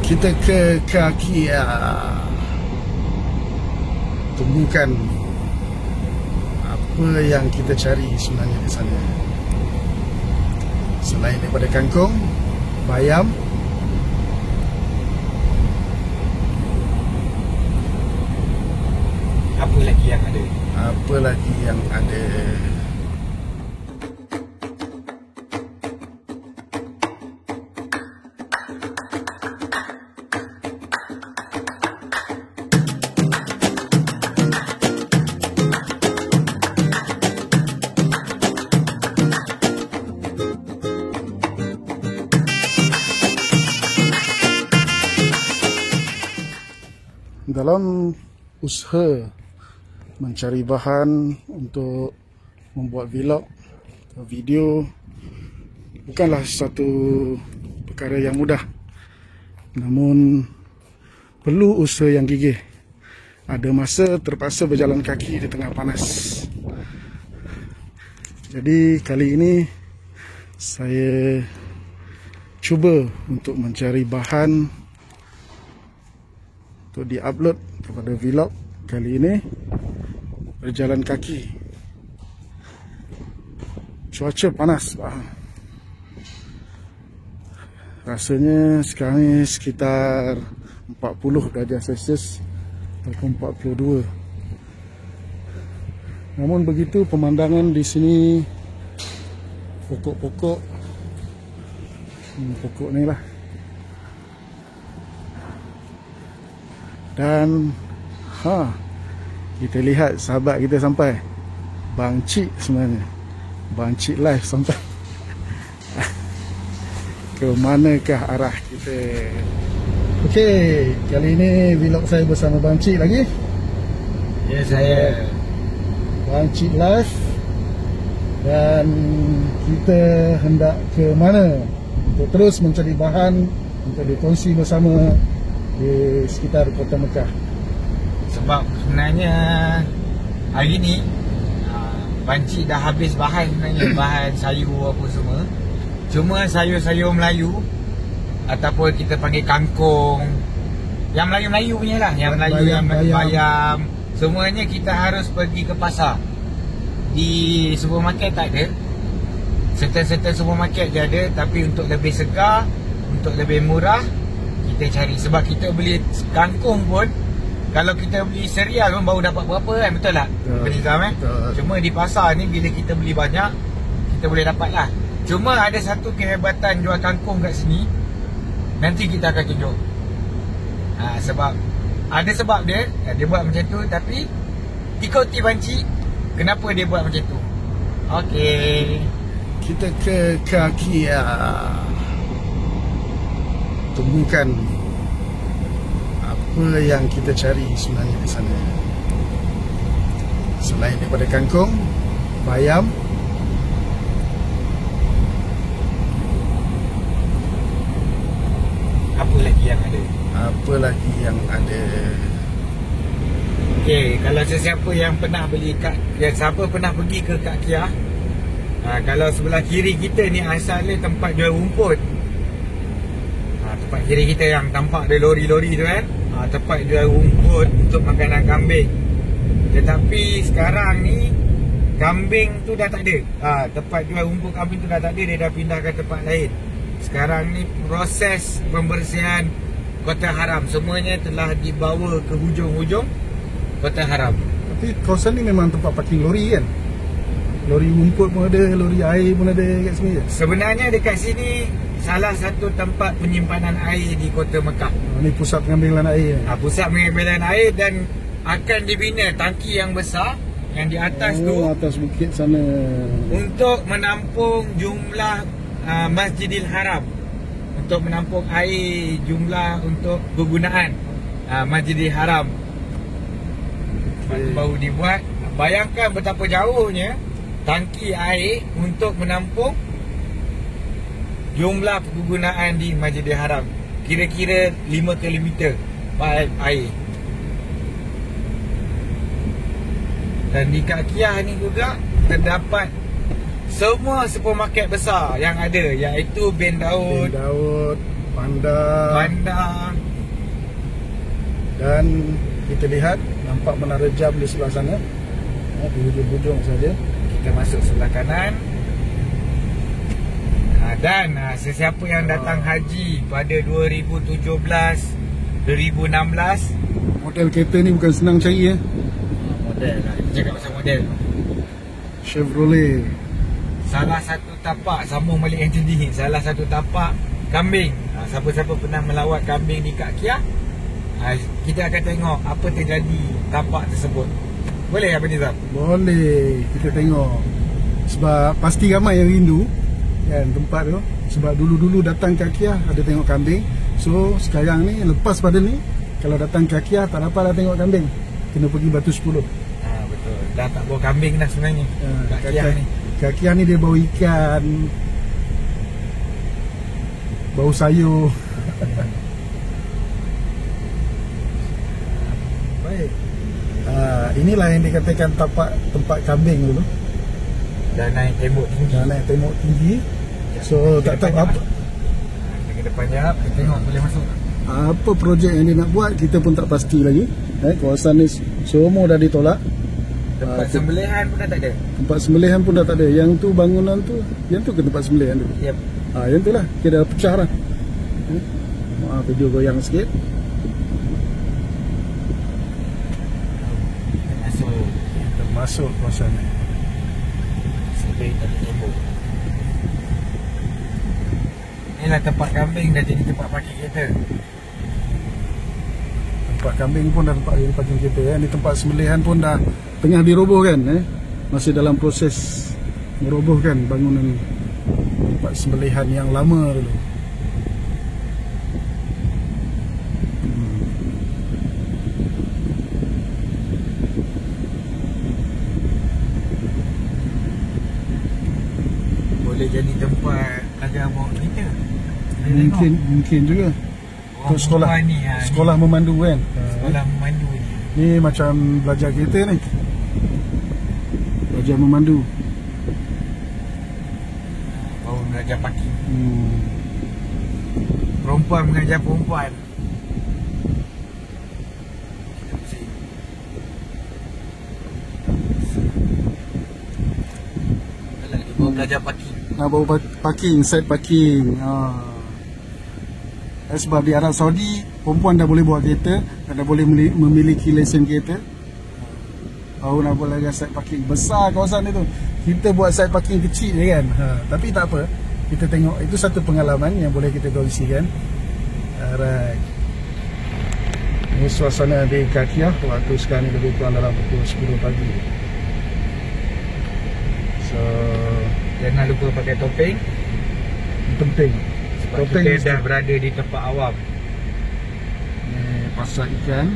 Kita ke kaki temukan apa yang kita cari sebenarnya di sana. Selain daripada kangkung, bayam, apa lagi yang ada? apa lagi yang ada? Dalam usaha mencari bahan untuk membuat vlog atau video bukanlah satu perkara yang mudah, namun perlu usaha yang gigih. Ada masa terpaksa berjalan kaki di tengah panas. Jadi kali ini saya cuba untuk mencari bahan untuk di-upload kepada vlog kali ini berjalan kaki. Cuaca panas, rasanya sekarang ni sekitar 40 darjah Celsius ataupun 42. Namun begitu pemandangan di sini, pokok-pokok, pokok ni lah. Dan kita lihat sahabat kita sampai, Bang Cik sebenarnya, Bang Cik live sampai. Ke manakah arah kita? Okey, kali ini vlog saya bersama Bang Cik lagi. Ya, saya Bang Cik live. Dan kita hendak ke mana untuk terus mencari bahan untuk dikongsi bersama di sekitar Kota Mekah. sebab sebenarnya hari ni Bancik dah habis bahan sebenarnya, bahan sayur apa semua. Cuma sayur-sayur Melayu ataupun kita panggil kangkung, yang Melayu-Melayu punya lah, yang Melayu, yang bayam, semuanya kita harus pergi ke pasar. Di supermarket tak ada. Certain supermarket je ada, tapi untuk lebih segar, untuk lebih murah, kita cari. Sebab kita beli kangkung pun, kalau kita beli serial pun baru dapat berapa kan, betul tak? Beli Zam, Cuma di pasar ni bila kita beli banyak, kita boleh dapat lah. Cuma ada satu kehebatan jual kangkung kat sini, nanti kita akan tunjuk. Sebab ada sebab dia buat macam tu. Tapi ikuti Bancik, kenapa dia buat macam tu. Okey, kita ke kaki temukan apa yang kita cari sebenarnya di sana. Selain daripada kangkung, bayam, apa lagi yang ada? apa lagi yang ada? Okey, kalau sesiapa yang pernah beli siapa pernah pergi ke Kak Kia, kalau sebelah kiri kita ni asalnya tempat jual rumput. Tempat kiri kita yang tampak ada lori-lori tu kan, tempat jual rumput untuk makanan kambing. Tetapi sekarang ni kambing tu dah tak ada. Tempat jual rumput kambing tu dah tak ada, dia dah pindah ke tempat lain. Sekarang ni proses pembersihan Kota Haram semuanya telah dibawa ke hujung-hujung Kota Haram. Tapi kawasan ni memang tempat parking lori kan? Lori rumput pun ada, lori air pun ada kat sini je. Sebenarnya dekat sini salah satu tempat penyimpanan air di Kota Mekah. Ni pusat pengambilan air. Pusat pengambilan air, dan akan dibina tangki yang besar yang di atas tu atas bukit sana untuk menampung jumlah Masjidil Haram, untuk menampung air jumlah untuk kegunaan Masjidil Haram. Baru dibuat. Bayangkan betapa jauhnya tangki air untuk menampung jumlah kegunaan di Masjidil Haram. Kira-kira 5 km paip air. Dan di Kak Kia ni juga terdapat semua supermarket besar yang ada, iaitu Ben Daud, bandar. Dan kita lihat nampak menara jam di sebelah sana, di hujung-hujung saja. Kita masuk sebelah kanan. Dan sesiapa yang datang haji pada 2017, 2016, model kereta ni bukan senang cari model lah, kita cakap pasal model. Chevrolet. Salah satu tapak, sambung balik yang tadi, salah satu tapak kambing. Siapa-siapa pernah melawat kambing di Kak Kia, kita akan tengok apa terjadi tapak tersebut. Boleh apa Nizam? Boleh, kita tengok. Sebab pasti ramai yang rindu kan tempat tu. Sebab dulu-dulu datang Kak Kia ada tengok kambing. So sekarang ni lepas pada ni, kalau datang Kak Kia tak dapat dah tengok kambing, kena pergi Batu 10. Betul, dah tak bawa kambing dah sebenarnya. Kak Kia ni, Kak Kia ni dia bau ikan, bau sayur. Baik. Inilah yang dikatakan tapak tempat kambing dulu. Dah naik tembok tinggi. So tak tahu apa. Ke depan jap, kita tengok boleh masuk. Apa projek yang dia nak buat kita pun tak pasti lagi. Kawasan ni semua dah ditolak. Tempat sembelihan pun dah tak ada. Tempat sembelihan pun dah tak ada. Yang tu bangunan tu, yang tu ke tempat sembelihan tu. Yep. Yang tu lah, kira dah pecah lah. Maaf video goyang sikit. Masuk kawasan ni. Sampai tak ada tembok. Inilah tempat kambing dah jadi tempat parking kereta. Tempat kambing pun dah tempat parking kereta. Ni tempat sembelihan pun dah tengah dirobohkan. Masih dalam proses merobohkan bangunan tempat sembelihan yang lama dulu. Boleh jadi tempat belajar bawa kereta. Mungkin juga. Untuk sekolah memandu kan. Sekolah memandu ni. Ni macam belajar kereta ni. Belajar memandu. Baru belajar parking. Perempuan mengajar perempuan. Baru belajar parking. Baru parking, side parking. Sebab di Arab Saudi perempuan dah boleh bawa kereta dan dah boleh memiliki lesen kereta. Baru nak buat lagi side parking. Besar kawasan itu. Kita buat side parking kecil je kan. Tapi tak apa. Kita tengok, itu satu pengalaman yang boleh kita kongsikan. Alright. Ini suasana di Kak Kia. Waktu sekarang ni lebih kurang dalam pukul 10 pagi. So, jangan lupa pakai topeng. Penting. Sebab topeng kita dah berada di tempat awam. Ni pasar ikan.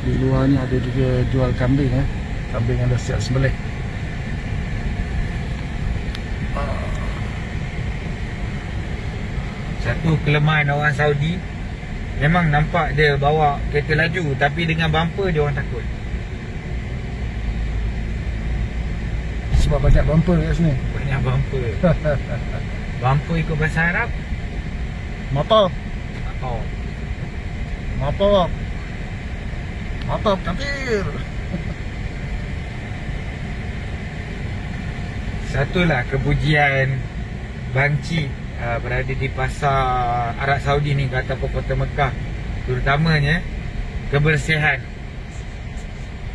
Di luar ni ada juga jual kambing. Kambing yang dah siap sembelih. Satu kelemahan orang Saudi, memang nampak dia bawa kereta laju, tapi dengan bumper dia orang takut. Sebab banyak bumper kat sini. Banyak bumper. Bumper ikut bahasa Arab Motor. Motor kafir. Satulah kepujian Bangcit berada di pasar Arab Saudi ni ataupun kota Mekah, terutamanya kebersihan.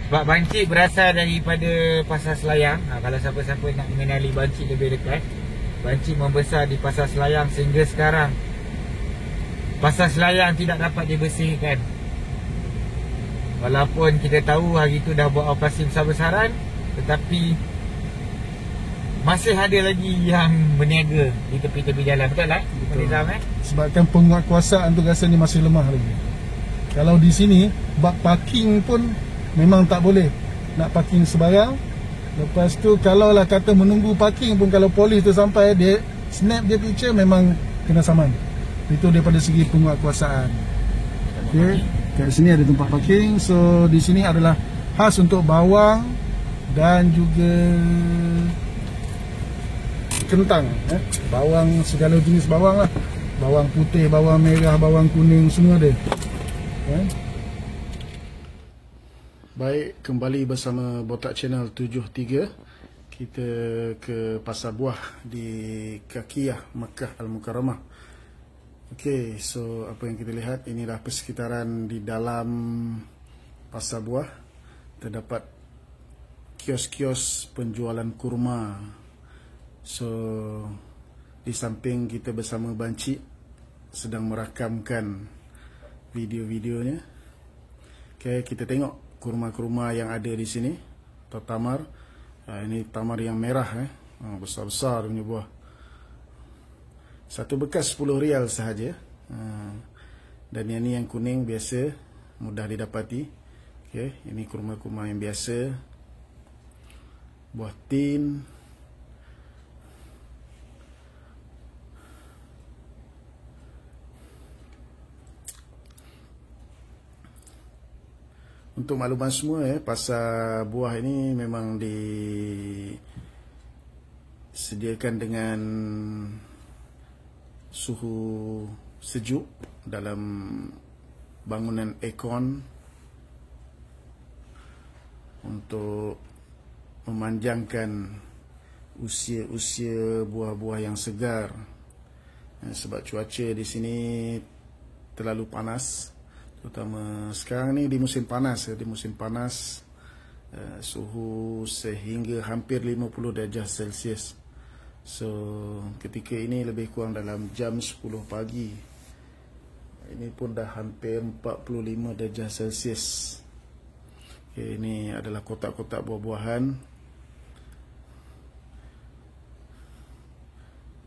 Sebab Bangcit berasal daripada Pasar Selayang. Kalau siapa-siapa nak mengenali Bangcit lebih dekat, Bangcit membesar di Pasar Selayang sehingga sekarang Pasar Selayang tidak dapat dibersihkan. Walaupun kita tahu hari itu dah buat operasi besar-besaran, tetapi masih ada lagi yang berniaga di tepi-tepi jalan. Betul tak? Betul. Sebabkan penguatkuasaan tu rasa ni masih lemah lagi. Kalau di sini bak parking pun memang tak boleh nak parking sebarang. Lepas tu kalau lah kata menunggu parking pun, kalau polis tu sampai, dia snap dia picture, memang kena saman. Itu daripada segi penguatkuasaan. Okay. Kat sini ada tempat parking. So di sini adalah khas untuk bawang dan juga kentang, bawang, segala jenis bawang lah, bawang putih, bawang merah, bawang kuning, semua ada. Baik, kembali bersama Botak Channel 73. Kita ke pasar buah di Kakiyah, Makkah Al-Mukarramah. Okey, so apa yang kita lihat, inilah persekitaran di dalam pasar buah. Terdapat kios-kios penjualan kurma. So di samping kita bersama Bancik sedang merakamkan video-videonya. Okey, kita tengok kurma-kurma yang ada di sini. Atau tamar. Ini tamar yang merah, besar-besar punya buah. Satu bekas 10 rial sahaja. Dan yang ni yang kuning biasa, mudah didapati. Okey, ini kurma-kurma yang biasa. Buah tin. Untuk makluman semua, pasar buah ini memang disediakan dengan suhu sejuk dalam bangunan aircon untuk memanjangkan usia-usia buah-buah yang segar. Sebab cuaca di sini terlalu panas. Terutama sekarang ni di musim panas, suhu sehingga hampir 50 darjah Celsius. So ketika ini lebih kurang dalam jam 10 pagi. Ini pun dah hampir 45 darjah Celsius. Okay, ini adalah kotak-kotak buah-buahan.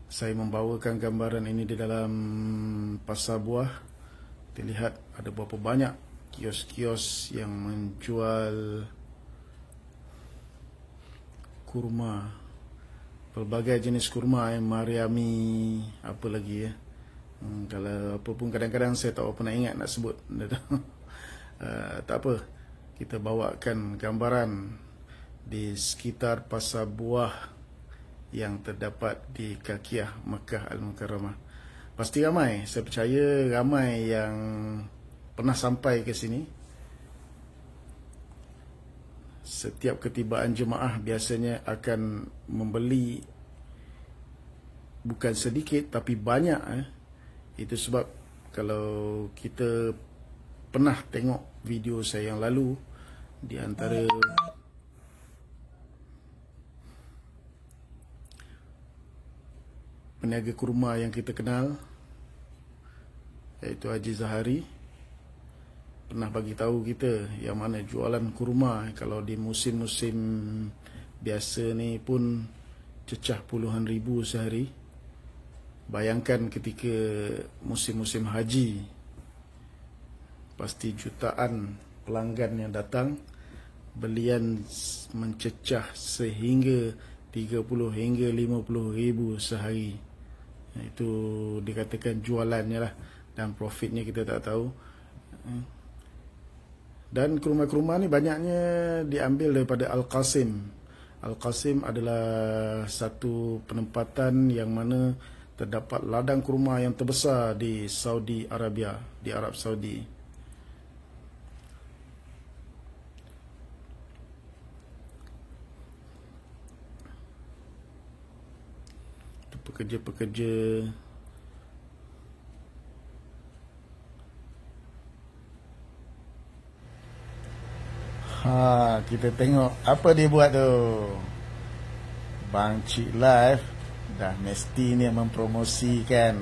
Saya membawakan gambaran ini di dalam pasar buah. Kita lihat ada berapa banyak kios-kios yang menjual kurma, pelbagai jenis kurma, Mariami, apa lagi kalau apa pun kadang-kadang saya tak pernah ingat nak sebut. Tak apa, kita bawakan gambaran di sekitar pasar buah yang terdapat di Kakiyah, Makkah Al-Mukarramah. Pasti ramai, saya percaya ramai yang pernah sampai ke sini. Setiap ketibaan jemaah biasanya akan membeli bukan sedikit tapi banyak. Itu sebab kalau kita pernah tengok video saya yang lalu, di antara peniaga kurma yang kita kenal, iaitu Haji Zahari, pernah bagi tahu kita yang mana jualan kurma kalau di musim-musim biasa ni pun cecah puluhan ribu sehari. Bayangkan ketika musim-musim haji, pasti jutaan pelanggan yang datang, belian mencecah sehingga 30 hingga 50 ribu sehari. Itu dikatakan jualannya lah, dan profitnya kita tak tahu. Dan kurma-kurma ni banyaknya diambil daripada Al-Qasim. Al-Qasim adalah satu penempatan yang mana terdapat ladang kurma yang terbesar di Saudi Arabia, di Arab Saudi. Pekerja-pekerja kita tengok apa dia buat tu. Bancik Live dah mestinya mempromosikan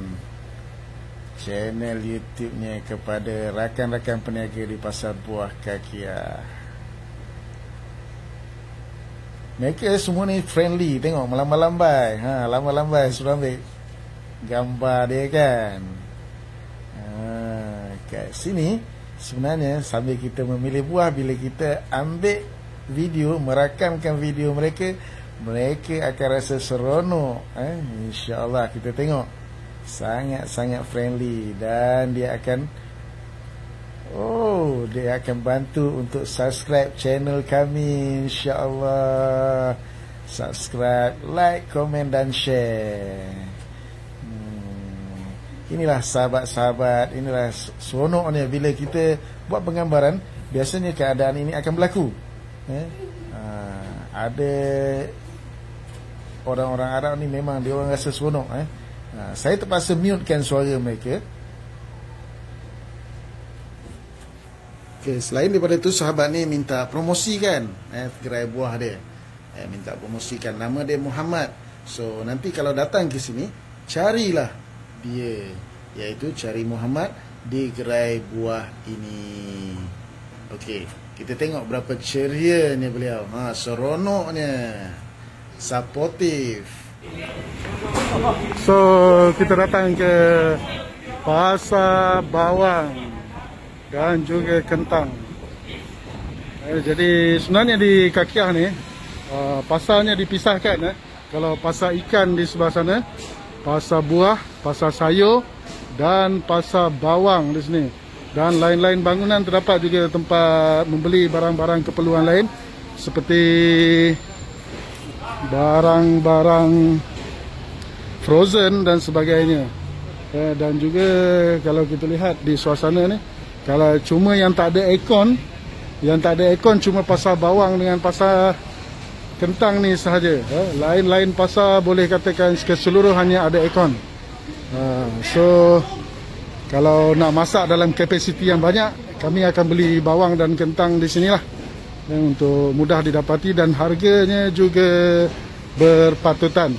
channel YouTube-nya kepada rakan-rakan peniaga di pasar buah Kakiyah. Mereka semua ni friendly, tengok melambai-lambai. Lambai-lambai suruh ambil gambar dia kan. Kat sini sebenarnya sambil kita memilih buah, bila kita ambil video, merakamkan video mereka, mereka akan rasa seronok. InsyaAllah kita tengok sangat-sangat friendly. Dan dia akan dia akan bantu untuk subscribe channel kami, insya-Allah. subscribe, like, komen dan share. Inilah sahabat-sahabat, inilah seronoknya bila kita buat penggambaran. Biasanya keadaan ini akan berlaku. Ada orang-orang Arab ni memang dia orang rasa seronok. Saya terpaksa mutekan suara mereka. Okay, selain daripada itu, sahabat ni minta promosikan gerai buah dia. Minta promosikan, nama dia Muhammad. So nanti kalau datang ke sini, carilah dia, iaitu cari Muhammad di gerai buah ini. Okey, kita tengok berapa cerianya beliau. Seronoknya, supportive. So kita datang ke pasar bawang dan juga kentang. Jadi sebenarnya di Kakiah ni pasarnya dipisahkan. Kalau pasar ikan di sebelah sana, pasar buah, pasar sayur dan pasar bawang di sini. Dan lain-lain bangunan terdapat juga tempat membeli barang-barang keperluan lain seperti barang-barang frozen dan sebagainya. Dan juga kalau kita lihat di suasana ni, kalau cuma yang tak ada aircon, cuma pasar bawang dengan pasar kentang ni sahaja. Lain-lain pasar boleh katakan keseluruhannya ada aircon. So kalau nak masak dalam kapasiti yang banyak, kami akan beli bawang dan kentang di sinilah, untuk mudah didapati dan harganya juga berpatutan.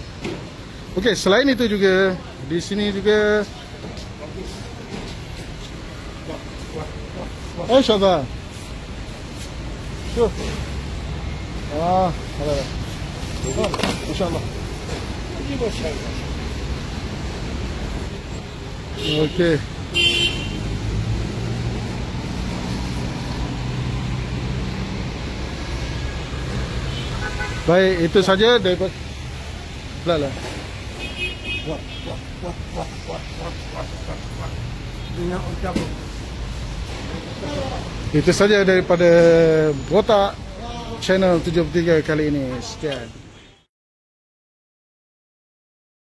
Okey, selain itu juga di sini juga Syabah. Tuh. Ada. Masya-Allah. Okey. Baik, itu saja daripada Lala. Itu saja daripada Botak Channel 73 kali ini. Sekian.